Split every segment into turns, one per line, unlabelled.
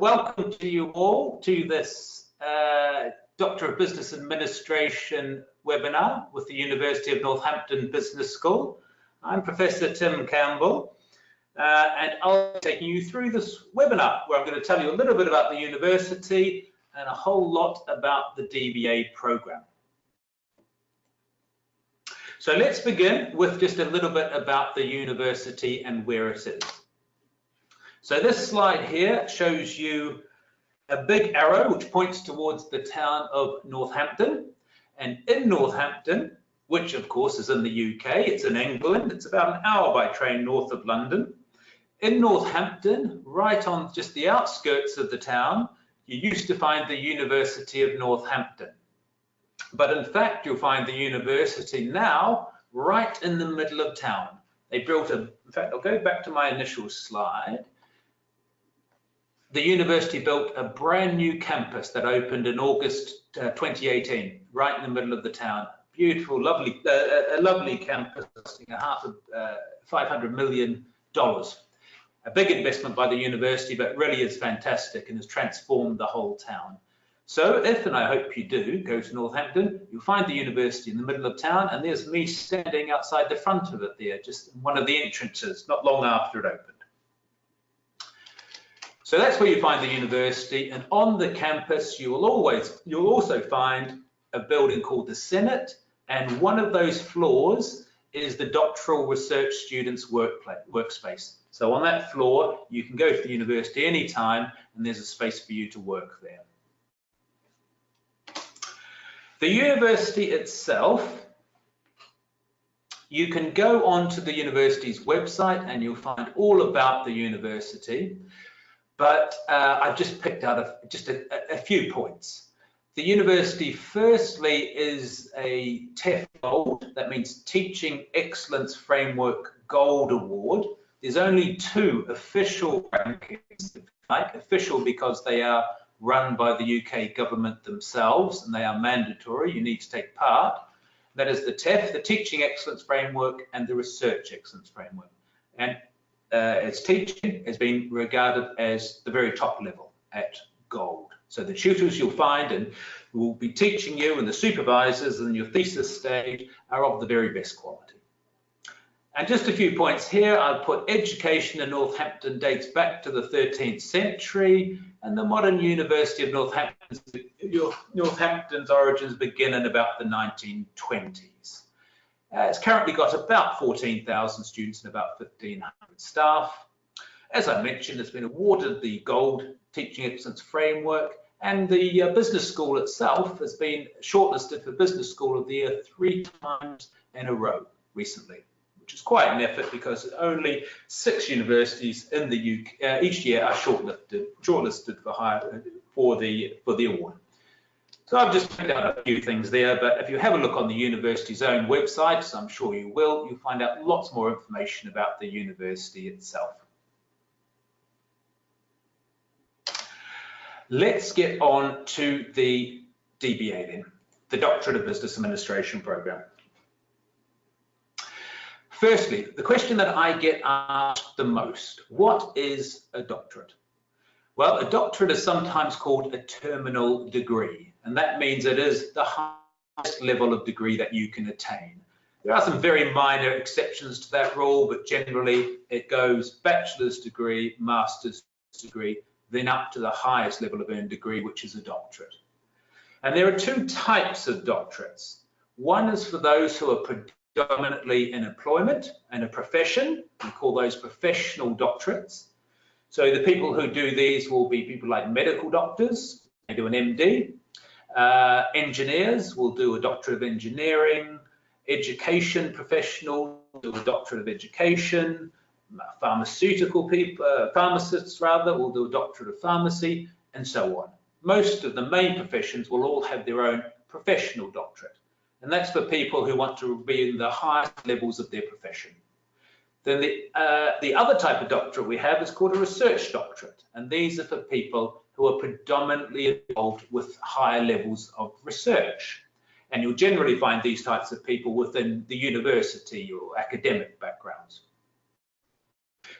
welcome to you all to this Doctor of Business Administration webinar with the University of Northampton Business School. I'm Professor Tim Campbell, and I'll be taking you through this webinar where I'm going to tell you a little bit about the university and a whole lot about the DBA program. So let's begin with just a little bit about the university and where it is. So this slide here shows you a big arrow which points towards the town of Northampton. And in Northampton, which of course is in the UK, it's in England, it's about an hour by train north of London. In Northampton, right on just the outskirts of the town, you used to find the University of Northampton. But in fact, you'll find the university now right in the middle of town. They built in fact, I'll go back to my initial slide. The university built a brand new campus that opened in August 2018, right in the middle of the town. Beautiful, lovely, a lovely campus costing $500 million. A big investment by the university, but really is fantastic and has transformed the whole town. So if, and I hope you do, go to Northampton, you'll find the university in the middle of town, and there's me standing outside the front of it there, just in one of the entrances, not long after it opened. So that's where you find the university, and on the campus you'll also find a building called the Senate, and one of those floors is the doctoral research students' workspace. So on that floor you can go to the university anytime, and there's a space for you to work there. The university itself, you can go onto the university's website and you'll find all about the university. But I've just picked out a few points. The university, firstly, is a TEF Gold, that means Teaching Excellence Framework Gold Award. There's only 2 official rankings, official because they are run by the UK government themselves and they are mandatory, you need to take part. That is the TEF, the Teaching Excellence Framework, and the Research Excellence Framework. And as teaching has been regarded as the very top level at gold. So the tutors you'll find and who will be teaching you and the supervisors and your thesis stage are of the very best quality. And just a few points here, I've put education in Northampton dates back to the 13th century, and the modern University of Northampton's origins begin in about the 1920s. It's currently got about 14,000 students and about 1,500 staff. As I mentioned, it's been awarded the Gold Teaching Excellence Framework, and the business school itself has been shortlisted for Business School of the Year 3 times in a row recently, which is quite an effort because only 6 universities in the UK each year are shortlisted for the award. So I've just picked out a few things there, but if you have a look on the university's own website, as I'm sure you will, you'll find out lots more information about the university itself. Let's get on to the DBA then, the Doctorate of Business Administration program. Firstly, the question that I get asked the most, what is a doctorate? Well, a doctorate is sometimes called a terminal degree, and that means it is the highest level of degree that you can attain. There are some very minor exceptions to that rule, but generally it goes bachelor's degree, master's degree, then up to the highest level of earned degree, which is a doctorate. And there are 2 types of doctorates. One is for those who are predominantly in employment and a profession. We call those professional doctorates. So the people who do these will be people like medical doctors, they do an MD. Engineers will do a Doctorate of Engineering. Education professionals do a Doctorate of Education. Pharmaceutical people, pharmacists rather, will do a Doctorate of Pharmacy, and so on. Most of the main professions will all have their own professional doctorate. And that's for people who want to be in the highest levels of their profession. Then the other type of doctorate we have is called a research doctorate, and these are for people who are predominantly involved with higher levels of research. And you'll generally find these types of people within the university or academic backgrounds.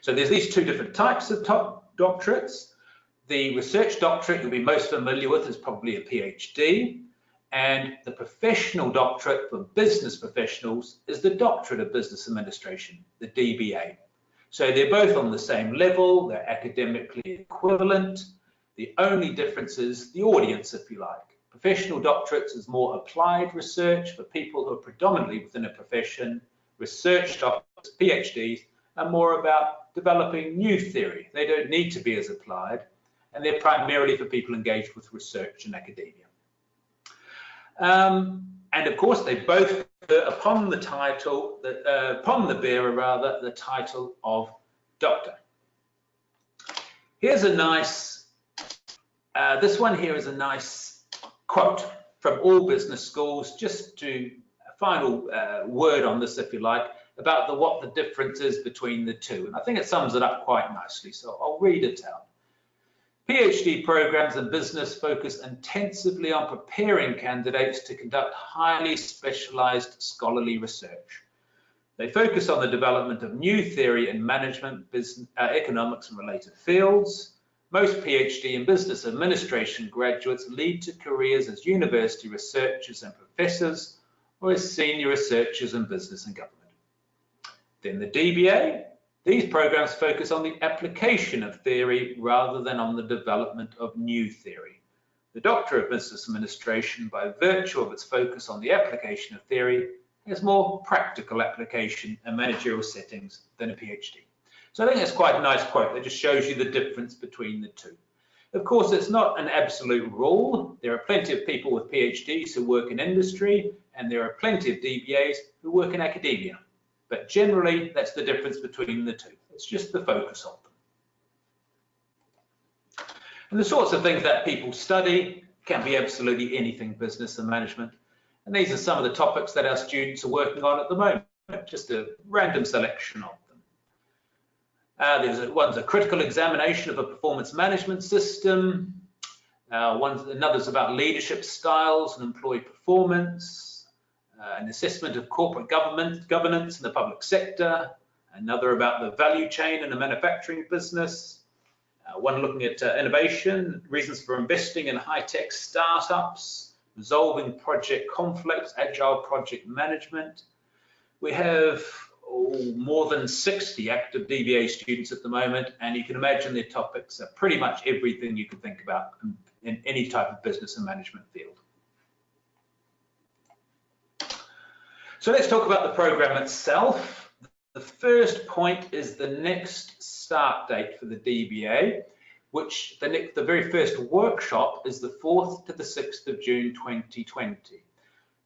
So there's these 2 different types of doctorates. The research doctorate you'll be most familiar with is probably a PhD, and the professional doctorate for business professionals is the Doctorate of Business Administration, the DBA. So they're both on the same level, they're academically equivalent. The only difference is the audience, if you like. Professional doctorates is more applied research for people who are predominantly within a profession. Research doctorates, PhDs, are more about developing new theory. They don't need to be as applied, and they're primarily for people engaged with research and academia. And of course, they both upon the title, upon the bearer rather, the title of doctor. Here's a nice, this one here is a nice quote from all business schools, just to a final word on this, if you like, about what the difference is between the two. And I think it sums it up quite nicely, so I'll read it out. PhD programs in business focus intensively on preparing candidates to conduct highly specialized scholarly research. They focus on the development of new theory in management, business, economics, and related fields. Most PhD and business administration graduates lead to careers as university researchers and professors, or as senior researchers in business and government. Then the DBA. These programs focus on the application of theory rather than on the development of new theory. The Doctor of Business Administration, by virtue of its focus on the application of theory, has more practical application in managerial settings than a PhD. So I think that's quite a nice quote that just shows you the difference between the two. Of course, it's not an absolute rule. There are plenty of people with PhDs who work in industry, and there are plenty of DBAs who work in academia. But generally, that's the difference between the two. It's just the focus of them. And the sorts of things that people study can be absolutely anything business and management. And these are some of the topics that our students are working on at the moment, just a random selection of them. One's a critical examination of a performance management system. Another's about leadership styles and employee performance. An assessment of corporate governance in the public sector, another about the value chain in the manufacturing business, one looking at innovation, reasons for investing in high-tech startups, resolving project conflicts, agile project management. We have more than 60 active DBA students at the moment, and you can imagine their topics are pretty much everything you can think about in any type of business and management field. So let's talk about the program itself. The first point is the next start date for the DBA, which the very first workshop is the 4th to the 6th of June 2020.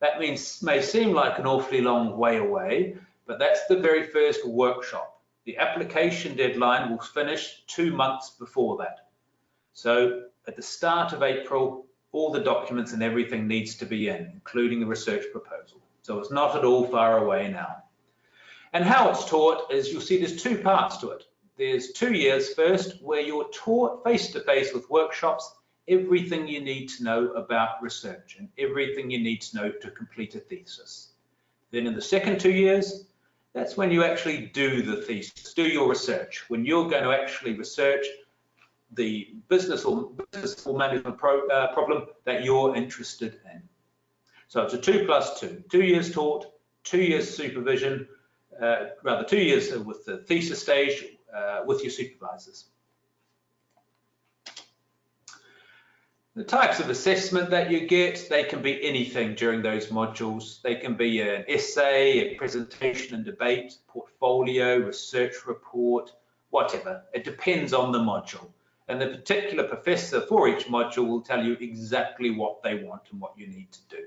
That may seem like an awfully long way away, but that's the very first workshop. The application deadline will finish 2 months before that. So at the start of April, all the documents and everything needs to be in, including the research proposal. So it's not at all far away now. And how it's taught is, you'll see there's two parts to it. There's 2 years first, where you're taught face-to-face with workshops everything you need to know about research and everything you need to know to complete a thesis. Then in the second 2 years, that's when you actually do the thesis, do your research, when you're going to actually research the business or management problem that you're interested in. So it's a 2+2, 2 years taught, 2 years supervision, rather 2 years with the thesis stage with your supervisors. The types of assessment that you get, they can be anything during those modules. They can be an essay, a presentation and debate, portfolio, research report, whatever. It depends on the module. And the particular professor for each module will tell you exactly what they want and what you need to do.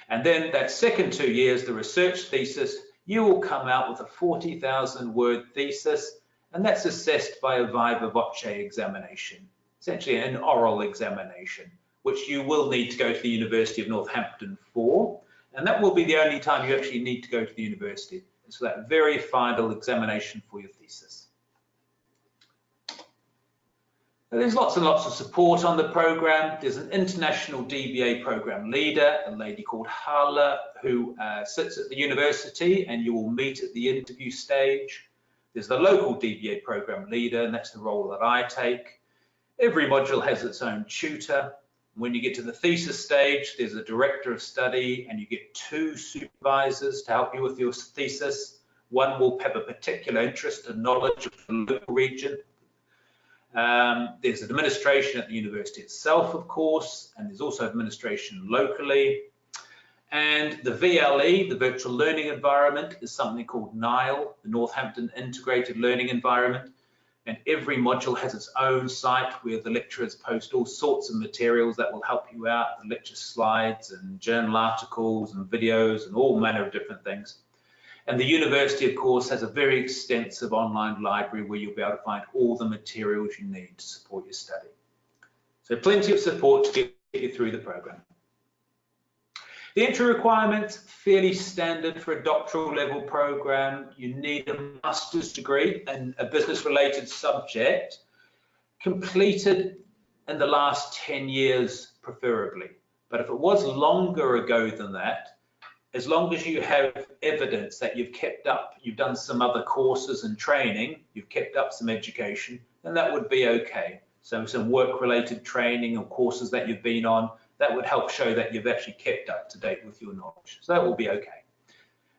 And then that second 2 years, the research thesis, you will come out with a 40,000 word thesis, and that's assessed by a viva voce examination, essentially an oral examination, which you will need to go to the University of Northampton for. And that will be the only time you actually need to go to the university. It's for that very final examination for your thesis. There's lots and lots of support on the program. There's an international DBA program leader, a lady called Hala, who sits at the university, and you will meet at the interview stage. There's the local DBA program leader, and that's the role that I take. Every module has its own tutor. When you get to the thesis stage, there's a director of study and you get 2 supervisors to help you with your thesis. One will have a particular interest and knowledge of the local region. There's administration at the university itself, of course, and there's also administration locally. And the VLE, the Virtual Learning Environment, is something called NILE, the Northampton Integrated Learning Environment. And every module has its own site where the lecturers post all sorts of materials that will help you out, the lecture slides and journal articles and videos and all manner of different things. And the university, of course, has a very extensive online library where you'll be able to find all the materials you need to support your study. So plenty of support to get you through the program. The entry requirements, fairly standard for a doctoral level program. You need a master's degree in a business-related subject, completed in the last 10 years, preferably. But if it was longer ago than that, as long as you have evidence that you've kept up, you've done some other courses and training, you've kept up some education, then that would be okay. So some work-related training or courses that you've been on, that would help show that you've actually kept up to date with your knowledge. So that will be okay.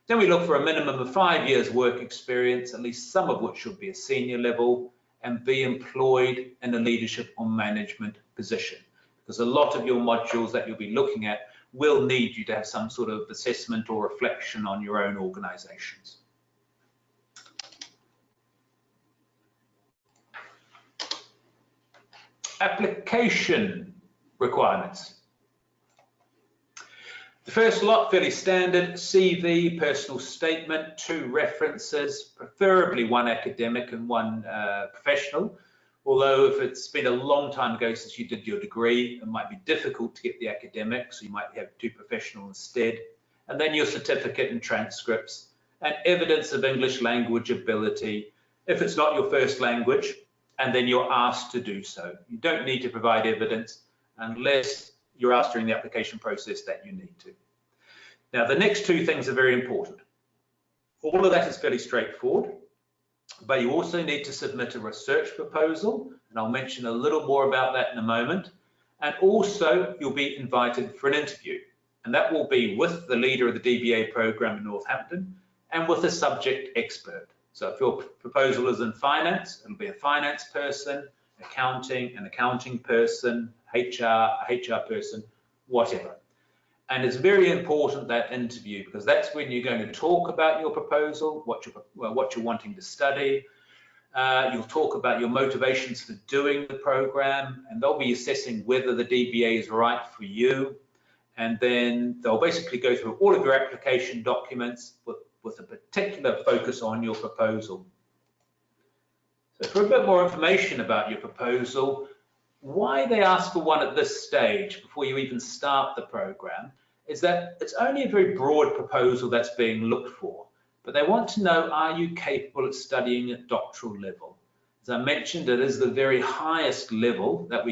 Then we look for a minimum of 5 years work experience, at least some of which should be a senior level, and be employed in a leadership or management position. Because a lot of your modules that you'll be looking at will need you to have some sort of assessment or reflection on your own organizations. Application requirements. The first lot, fairly standard: CV, personal statement, 2 references, preferably 1 academic and 1 professional. Although if it's been a long time ago since you did your degree, it might be difficult to get the academic, so you might have 2 professional instead. And then your certificate and transcripts, and evidence of English language ability, if it's not your first language, and then you're asked to do so. You don't need to provide evidence unless you're asked during the application process that you need to. Now, the next 2 things are very important. All of that is fairly straightforward, but you also need to submit a research proposal, and I'll mention a little more about that in a moment. And also, you'll be invited for an interview, and that will be with the leader of the DBA program in Northampton and with a subject expert. So if your proposal is in finance, it'll be a finance person, accounting, an accounting person, HR, a HR person, whatever. And it's very important, that interview, because that's when you're going to talk about your proposal, what you're wanting to study. You'll talk about your motivations for doing the program, and they'll be assessing whether the DBA is right for you. And then they'll basically go through all of your application documents with a particular focus on your proposal. So for a bit more information about your proposal, why they ask for one at this stage before you even start the program is that it's only a very broad proposal that's being looked for, but they want to know, are you capable of studying at doctoral level? As I mentioned, it is the very highest level that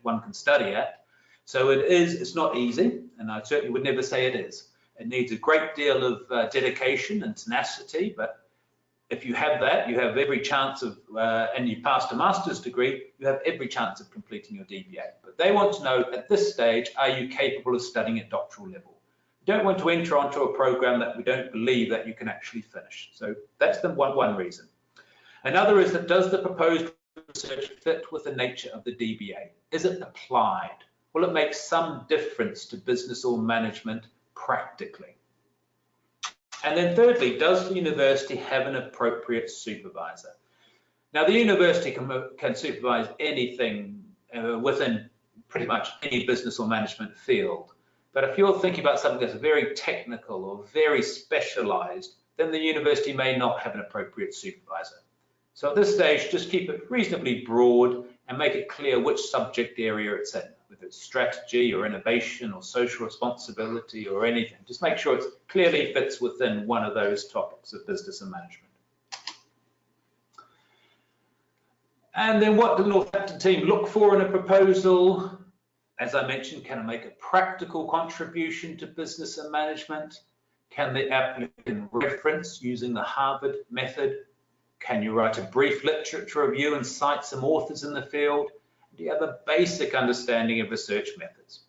one can study at. So it's not easy, and I certainly would never say it is. It needs a great deal of dedication and tenacity, but if you have that, you have every chance of, and you passed a master's degree, you have every chance of completing your DBA. But they want to know at this stage, are you capable of studying at doctoral level? You don't want to enter onto a program that we don't believe that you can actually finish. So that's the one reason. Another is that, does the proposed research fit with the nature of the DBA? Is it applied? Will it make some difference to business or management practically? And then thirdly, does the university have an appropriate supervisor? Now, the university can supervise anything within pretty much any business or management field. But if you're thinking about something that's very technical or very specialized, then the university may not have an appropriate supervisor. So at this stage, just keep it reasonably broad and make it clear which subject area it's in, whether it's strategy or innovation or social responsibility or anything. Just make sure it clearly fits within one of those topics of business and management. And then what do the Northampton team look for in a proposal? As I mentioned, can it make a practical contribution to business and management? Can the applicant reference using the Harvard method? Can you write a brief literature review and cite some authors in the field? Do you have a basic understanding of research methods?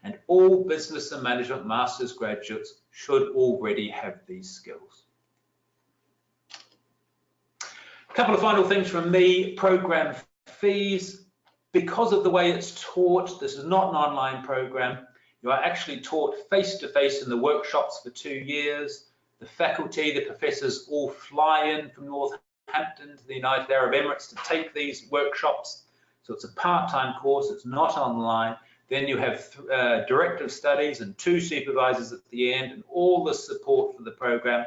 And all business and management master's graduates should already have these skills. A couple of final things from me. Program fees. Because of the way it's taught, this is not an online program. You are actually taught face-to-face in the workshops for 2 years. The faculty, the professors all fly in from Northampton to the United Arab Emirates to take these workshops. So it's a part-time course, it's not online. Then you have director of studies and 2 supervisors at the end, and all the support for the program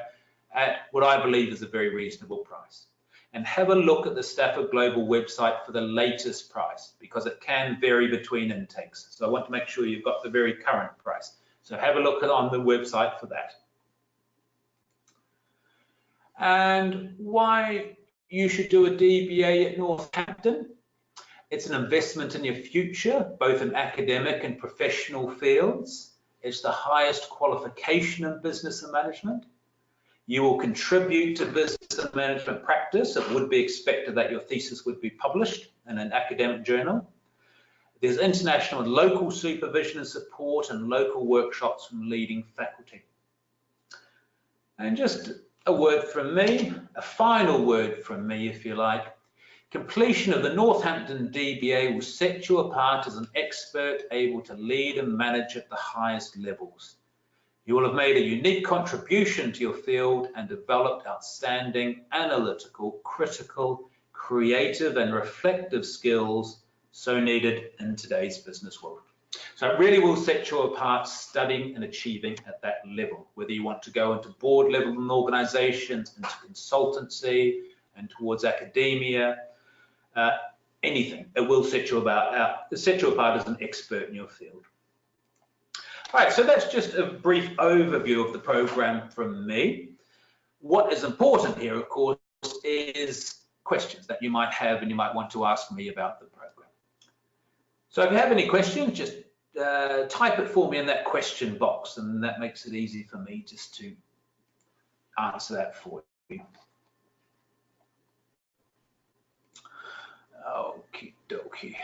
at what I believe is a very reasonable price. And have a look at the Stafford Global website for the latest price, because it can vary between intakes. So I want to make sure you've got the very current price. So have a look on the website for that. And why you should do a DBA at Northampton. It's an investment in your future, both in academic and professional fields. It's the highest qualification in business and management. You will contribute to business and management practice. It would be expected that your thesis would be published in an academic journal. There's international and local supervision and support and local workshops from leading faculty. And just a word from me, a final word from me, if you like. Completion of the Northampton DBA will set you apart as an expert able to lead and manage at the highest levels. You will have made a unique contribution to your field and developed outstanding analytical, critical, creative and reflective skills so needed in today's business world. So it really will set you apart studying and achieving at that level, whether you want to go into board level in organizations, into consultancy and towards academia, anything. It will set you apart as an expert in your field. All right, so that's just a brief overview of the program from me. What is important here, of course, is questions that you might have and you might want to ask me about the program. So if you have any questions, just type it for me in that question box, and that makes it easy for me just to answer that for you. Okie dokie.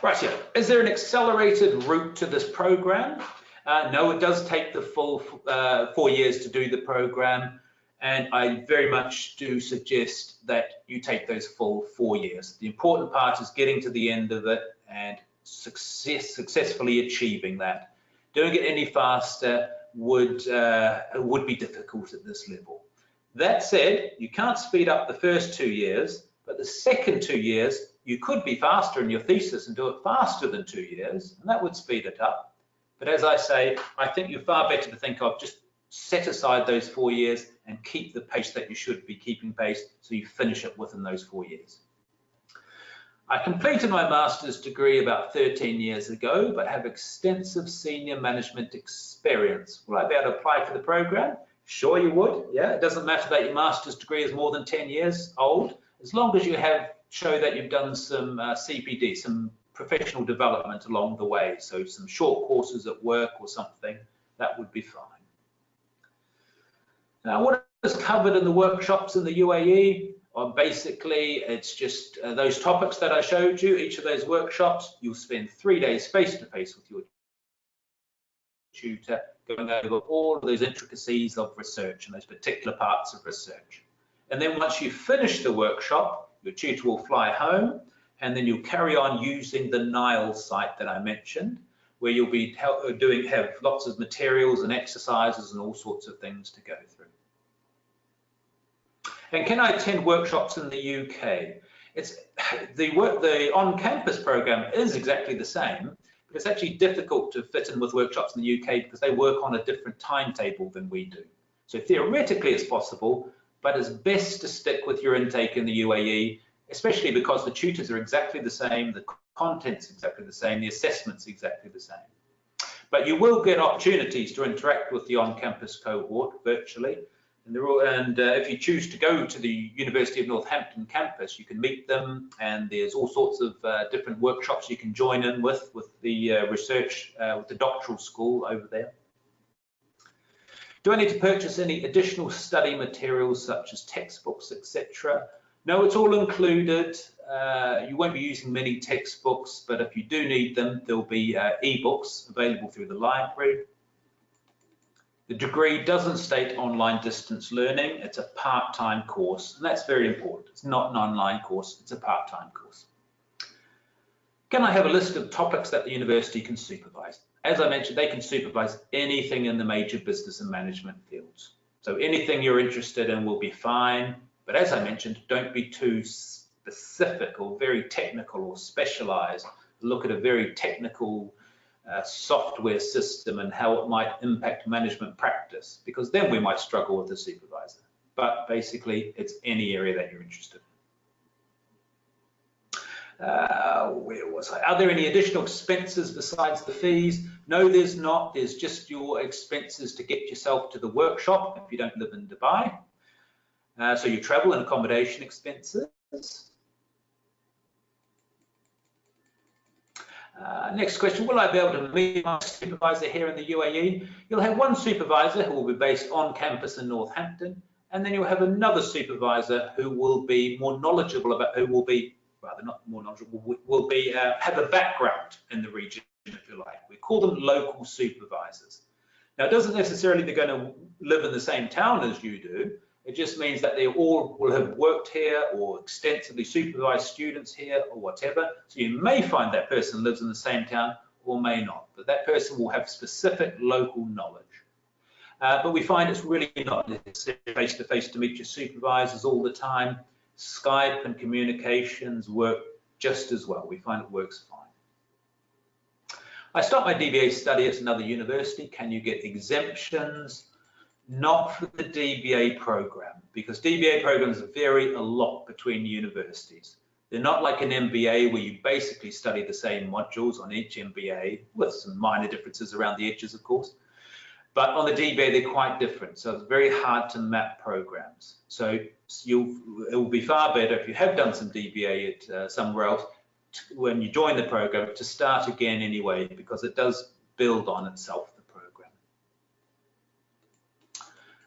Right, yeah. Is there an accelerated route to this program? No, it does take the full 4 years to do the program, and I very much do suggest that you take those full 4 years. The important part is getting to the end of it and successfully achieving that. Doing it any faster would be difficult at this level. That said, you can't speed up the first 2 years, but the second 2 years, you could be faster in your thesis and do it faster than 2 years, and that would speed it up. But as I say, I think you're far better to think of just set aside those 4 years and keep the pace that you should be keeping pace so you finish it within those 4 years. I completed my master's degree about 13 years ago, but have extensive senior management experience. Will I be able to apply for the program? Sure you would, yeah. It doesn't matter that your master's degree is more than 10 years old, as long as you show that you've done some CPD, some professional development along the way, so some short courses at work or something, that would be fine. Now, what is covered in the workshops in the UAE? Well, basically, it's just those topics that I showed you. Each of those workshops, you'll spend 3 days face-to-face with your tutor, going over all of those intricacies of research and those particular parts of research. And then once you finish the workshop, your tutor will fly home, and then you'll carry on using the Nile site that I mentioned, where you'll be have lots of materials and exercises and all sorts of things to go through. And can I attend workshops in the UK? The on-campus program is exactly the same, but it's actually difficult to fit in with workshops in the UK because they work on a different timetable than we do. So theoretically it's possible, but it's best to stick with your intake in the UAE, especially because the tutors are exactly the same, the content's exactly the same, the assessment's exactly the same. But you will get opportunities to interact with the on-campus cohort virtually. And if you choose to go to the University of Northampton campus, you can meet them, and there's all sorts of different workshops you can join in with the research, with the doctoral school over there. Do I need to purchase any additional study materials such as textbooks, etc.? No, it's all included. You won't be using many textbooks, but if you do need them, there'll be e-books available through the library. The degree doesn't state online distance learning. It's a part-time course, and that's very important. It's not an online course, it's a part-time course. Can I have a list of topics that the university can supervise? As I mentioned, they can supervise anything in the major business and management fields. So anything you're interested in will be fine. But as I mentioned, don't be too specific or very technical or specialized. Look at a very technical software system and how it might impact management practice, because then we might struggle with the supervisor. But basically, it's any area that you're interested in. Where was I? Are there any additional expenses besides the fees? No, there's not. There's just your expenses to get yourself to the workshop if you don't live in Dubai. So your travel and accommodation expenses. Next question, will I be able to meet my supervisor here in the UAE? You'll have one supervisor who will be based on campus in Northampton, and then you'll have another supervisor who will be more knowledgeable about, who will be, rather not more knowledgeable, will be, have a background in the region, if you like. We call them local supervisors. Now, it doesn't necessarily they're going to live in the same town as you do. It just means that they all will have worked here or extensively supervised students here or whatever. So you may find that person lives in the same town or may not, but that person will have specific local knowledge. But we find it's really not necessary face-to-face to meet your supervisors all the time. Skype and communications work just as well. We find it works fine. I start my DBA study at another university. Can you get exemptions? Not for the DBA program, because DBA programs vary a lot between universities. They're not like an MBA where you basically study the same modules on each MBA, with some minor differences around the edges, of course. But on the DBA, they're quite different. So it's very hard to map programs. So it will be far better if you have done some DBA at somewhere else, when you join the program, to start again anyway, because it does build on itself.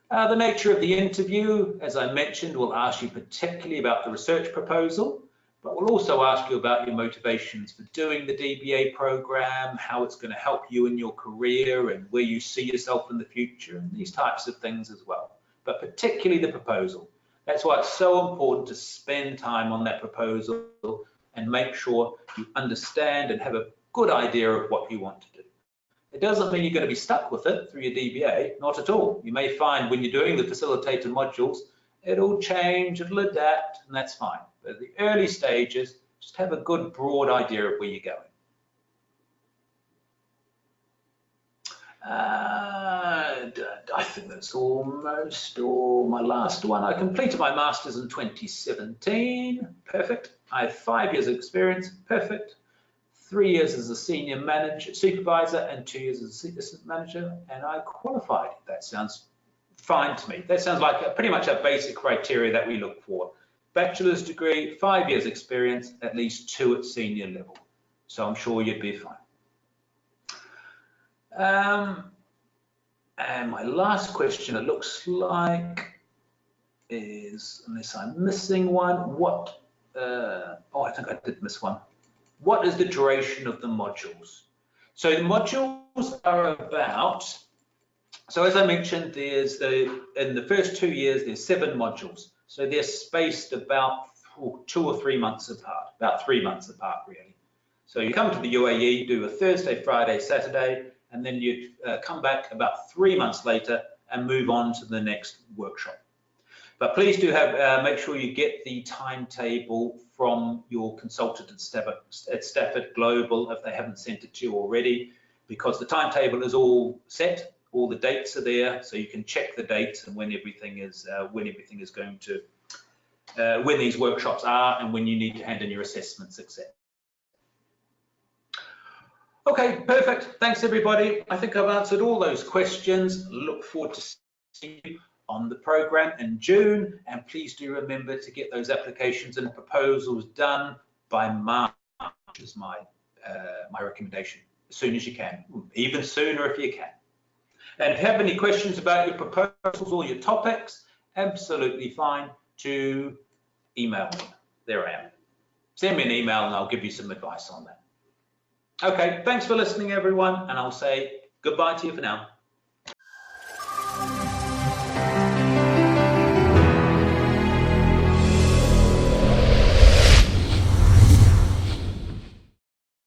The nature of the interview, as I mentioned, will ask you particularly about the research proposal, but we'll also ask you about your motivations for doing the DBA program, how it's going to help you in your career and where you see yourself in the future, and these types of things as well, but particularly the proposal. That's why it's so important to spend time on that proposal and make sure you understand and have a good idea of what you want to do. It doesn't mean you're going to be stuck with it through your DBA, not at all. You may find when you're doing the facilitator modules, it'll change, it'll adapt, and that's fine. But at the early stages, just have a good broad idea of where you're going. I think that's almost all. My last one, I completed my master's in 2017, perfect. I have 5 years of experience, perfect. 3 years as a senior manager, supervisor, and 2 years as assistant manager, and I qualified. That sounds fine to me. That sounds like pretty much a basic criteria that we look for. Bachelor's degree, 5 years experience, at least 2 at senior level. So I'm sure you'd be fine. And my last question, it looks like, is, unless I'm missing one, what, oh, I think I did miss one. What is the duration of the modules? So the modules are about, so as I mentioned, there's in the first 2 years, there's 7 modules. So they're spaced about 2 or 3 months apart, about 3 months apart, really. So you come to the UAE, do a Thursday, Friday, Saturday, and then you come back about 3 months later and move on to the next workshop. But please do have make sure you get the timetable from your consultant at Stafford Global if they haven't sent it to you already, because the timetable is all set, all the dates are there, so you can check the dates and when everything is going to, when these workshops are and when you need to hand in your assessments, etc. Okay, perfect. Thanks everybody. I think I've answered all those questions. Look forward to seeing you on the program in June, and please do remember to get those applications and proposals done by March is my recommendation, as soon as you can, even sooner if you can. And if you have any questions about your proposals or your topics, absolutely fine to email me. There I am. Send me an email and I'll give you some advice on that. Okay, thanks for listening, everyone, and I'll say goodbye to you for now.